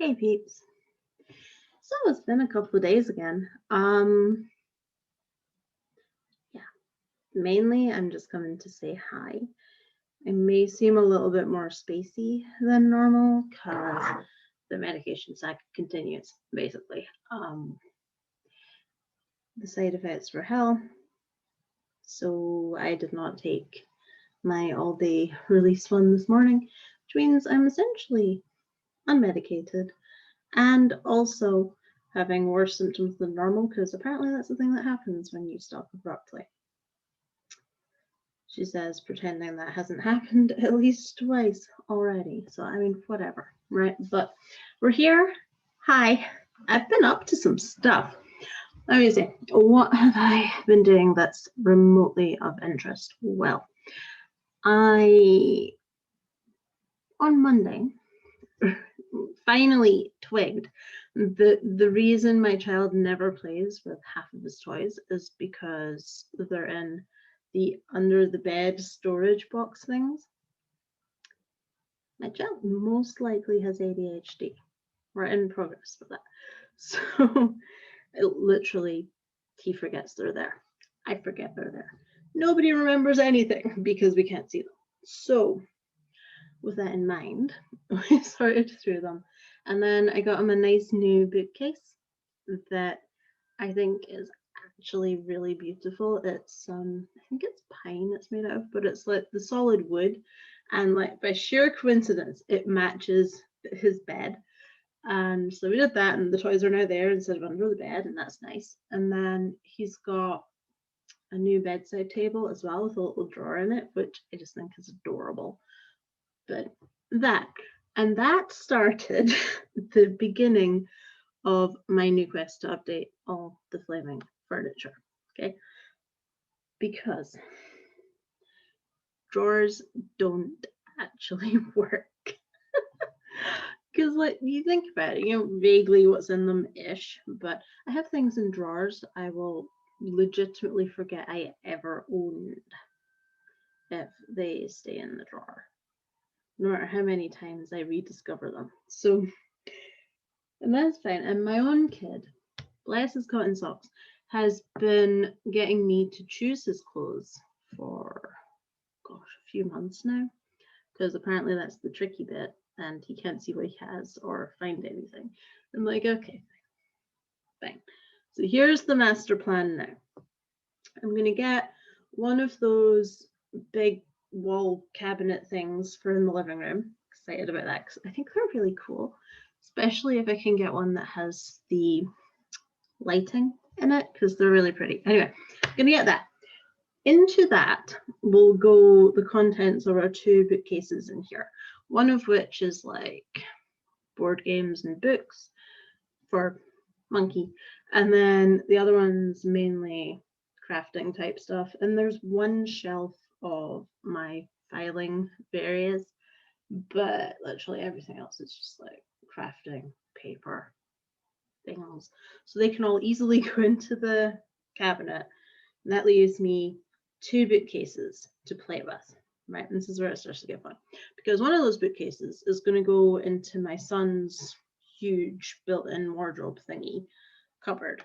Hey peeps. So it's been a couple of days again. Yeah, mainly I'm just coming to say hi. I may seem a little bit more spacey than normal because the medication cycle continues, basically. The side effects were hell, so I did not take my all-day release one this morning, which means I'm essentially unmedicated and also having worse symptoms than normal, because apparently that's the thing that happens when you stop abruptly. She says, pretending that hasn't happened at least twice already. So, I mean, whatever, right? But we're here. Hi. I've been up to some stuff. Let me see. What have I been doing that's remotely of interest? Well, on Monday, finally twigged the reason my child never plays with half of his toys is because they're in the under the bed storage box things. My child most likely has ADHD. We're in progress with that. So literally he forgets they're there. I forget they're there. Nobody remembers anything because we can't see them. So with that in mind, we sorted through them. And then I got him a nice new bookcase that I think is actually really beautiful. It's I think it's pine it's made out of, but it's like the solid wood, and like by sheer coincidence it matches his bed. And so we did that, and the toys are now there instead of under the bed, and that's nice. And then he's got a new bedside table as well with a little drawer in it, which I just think is adorable. But that started the beginning of my new quest to update all the flaming furniture, okay? Because drawers don't actually work. Because like you think about it, you know vaguely what's in them ish, but I have things in drawers I will legitimately forget I ever owned if they stay in the drawer, no matter how many times I rediscover them. So, and that's fine. And my own kid, bless his cotton socks, has been getting me to choose his clothes for, gosh, a few months now, because apparently that's the tricky bit, and he can't see what he has or find anything. I'm like, okay, fine. So here's the master plan now. I'm going to get one of those big wall cabinet things for in the living room. Excited about that because I think they're really cool, especially if I can get one that has the lighting in it, because they're really pretty. Anyway, I'm going to get that. Into that will go the contents of our two bookcases in here, one of which is like board games and books for Monkey, and then the other one's mainly crafting type stuff. And there's one shelf of my filing various, but literally everything else is just like crafting paper things, so they can all easily go into the cabinet, and that leaves me two bookcases to play with, right? And this is where it starts to get fun, because one of those bookcases is going to go into my son's huge built-in wardrobe thingy cupboard,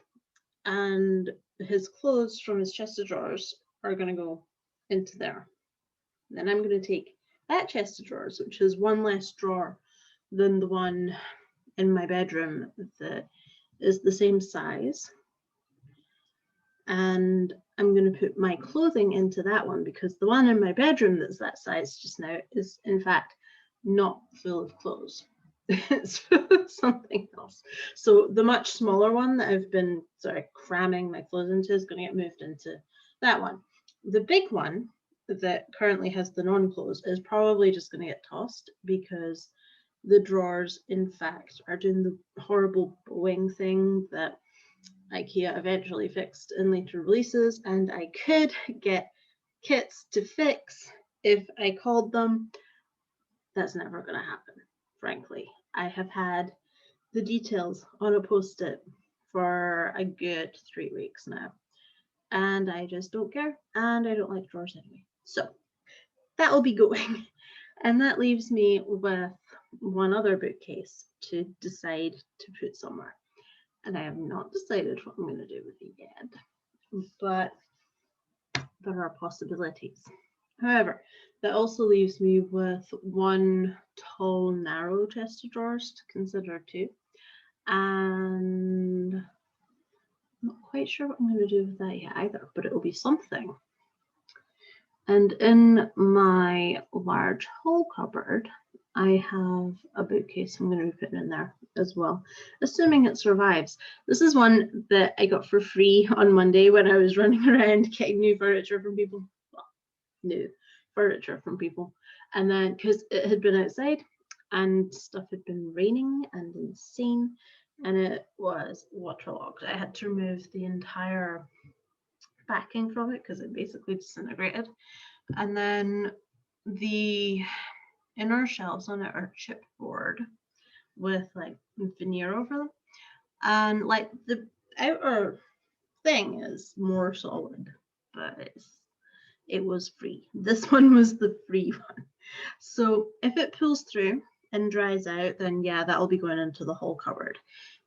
and his clothes from his chest of drawers are going to go into there. Then I'm going to take that chest of drawers, which is one less drawer than the one in my bedroom that is the same size, and I'm going to put my clothing into that one, because the one in my bedroom that's that size just now is in fact not full of clothes. It's full of something else. So the much smaller one that I've been cramming my clothes into is going to get moved into that one. The big one that currently has the non-clothes is probably just going to get tossed, because the drawers in fact are doing the horrible bowing thing that IKEA eventually fixed in later releases, and I could get kits to fix if I called them. That's never going to happen, frankly. I have had the details on a post-it for a good 3 weeks now, and I just don't care, and I don't like drawers anyway. So that will be going, and that leaves me with one other bookcase to decide to put somewhere. And I have not decided what I'm going to do with it yet, but there are possibilities. However, that also leaves me with one tall, narrow chest of drawers to consider too. And I'm not quite sure what I'm going to do with that yet either, but it'll be something. And in my large hall cupboard, I have a bookcase I'm going to be putting in there as well, assuming it survives. This is one that I got for free on Monday when I was running around getting new furniture from people. Well, new furniture from people. And then, because it had been outside and stuff had been raining and insane, and it was waterlogged. I had to remove the entire backing from it because it basically disintegrated. And then the inner shelves on it are chipboard with like veneer over them, and like the outer thing is more solid, but it was free. This one was the free one. So if it pulls through and dries out, then yeah, that'll be going into the whole cupboard.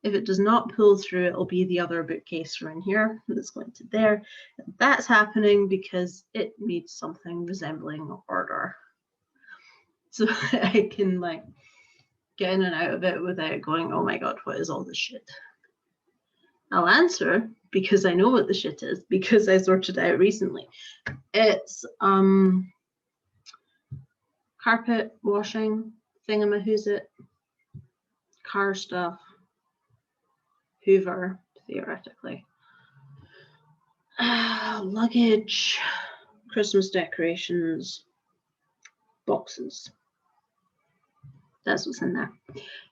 If it does not pull through, it'll be the other bookcase from in here that's going to there. And that's happening because it needs something resembling order. So I can like get in and out of it without going, oh my God, what is all this shit? I'll answer because I know what the shit is, because I sorted it out recently. It's carpet washing, thingamahoosit, car stuff, Hoover, theoretically, luggage, Christmas decorations, boxes. That's what's in there.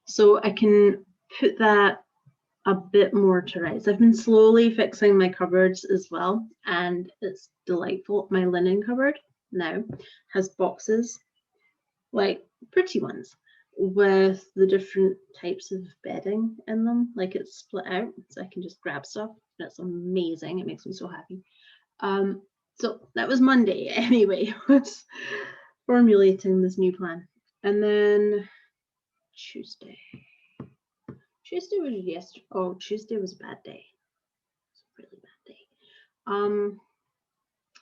So I can put that a bit more to rights. I've been slowly fixing my cupboards as well, and it's delightful. My linen cupboard now has boxes, like pretty ones, with the different types of bedding in them. Like it's split out, so I can just grab stuff. That's amazing. It makes me so happy. So that was Monday anyway, was formulating this new plan. And then Tuesday was yesterday. Oh, Tuesday was a bad day. It's a really bad day.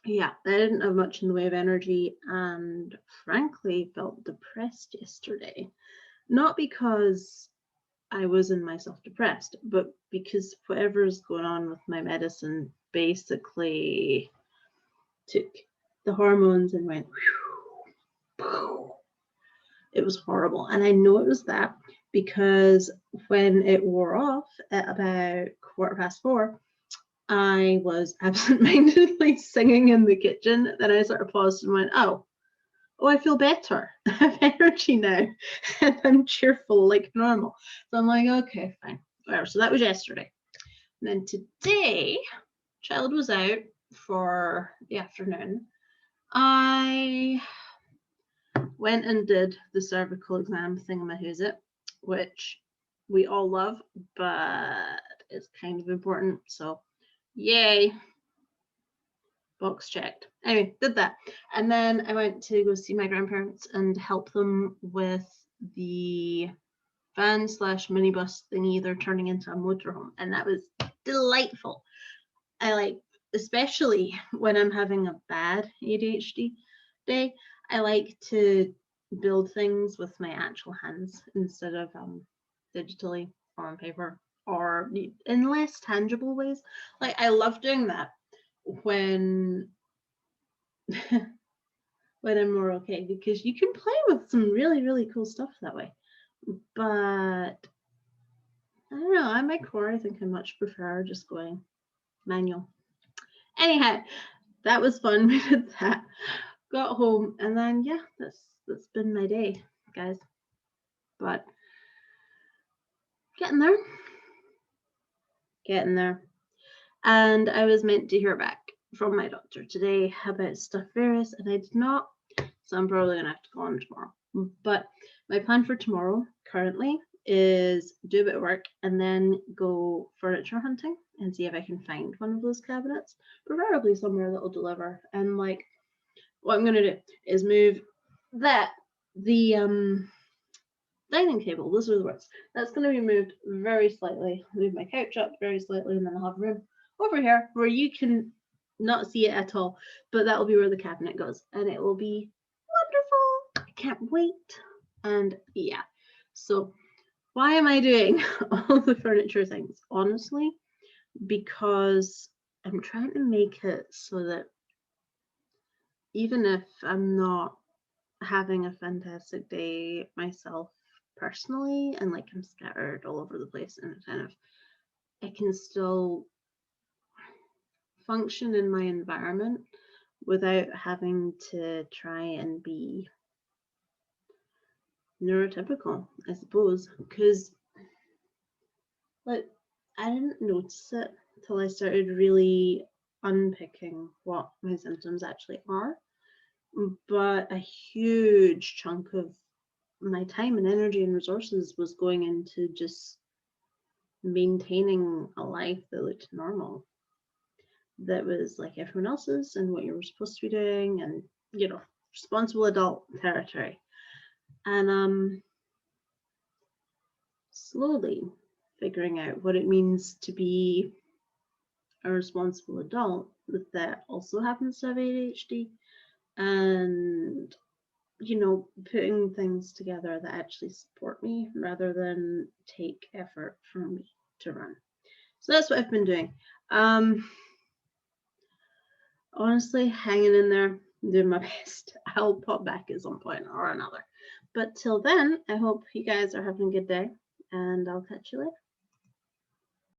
Yeah, I didn't have much in the way of energy and frankly felt depressed yesterday. Not because I was in myself depressed, but because whatever's going on with my medicine basically took the hormones and went whew. It was horrible. And I know it was that because when it wore off at about 4:15, I was absentmindedly singing in the kitchen. Then I sort of paused and went, oh, I feel better. I have energy now. And I'm cheerful like normal. So I'm like, okay, fine. Whatever. So that was yesterday. And then today, child was out for the afternoon. I went and did the cervical exam thingamahoosit, which we all love, but it's kind of important. So yay, box checked. Anyway, did that. And then I went to go see my grandparents and help them with the van/minibus thingy they're turning into a motorhome. And that was delightful. I like, especially when I'm having a bad ADHD day, I like to build things with my actual hands instead of digitally or on paper or in less tangible ways. Like I love doing that when when I'm more okay, because you can play with some really, really cool stuff that way. But I don't know, at my core, I think I much prefer just going manual. Anyhow, that was fun. We did that. Got home, and then yeah, that's been my day, guys. But getting there. And I was meant to hear back from my doctor today about Staph aureus, and I did not. So I'm probably gonna have to go on tomorrow. But my plan for tomorrow currently is do a bit of work and then go furniture hunting and see if I can find one of those cabinets, preferably somewhere that will deliver. And like, what I'm gonna do is move the dining table, those are the words. That's going to be moved very slightly. Move my couch up very slightly, and then I'll have room over here where you can not see it at all, but that will be where the cabinet goes, and it will be wonderful. I can't wait. And yeah, so why am I doing all the furniture things? Honestly, because I'm trying to make it so that even if I'm not having a fantastic day myself personally, and like I'm scattered all over the place, and kind of I can still function in my environment without having to try and be neurotypical, I suppose, because like I didn't notice it until I started really unpicking what my symptoms actually are. But a huge chunk of my time and energy and resources was going into just maintaining a life that looked normal, that was like everyone else's and what you were supposed to be doing, and responsible adult territory. And slowly figuring out what it means to be a responsible adult that also happens to have ADHD, and putting things together that actually support me rather than take effort from me to run. So that's what I've been doing. Honestly, hanging in there, doing my best. I'll pop back at some point or another. But till then, I hope you guys are having a good day, and I'll catch you later.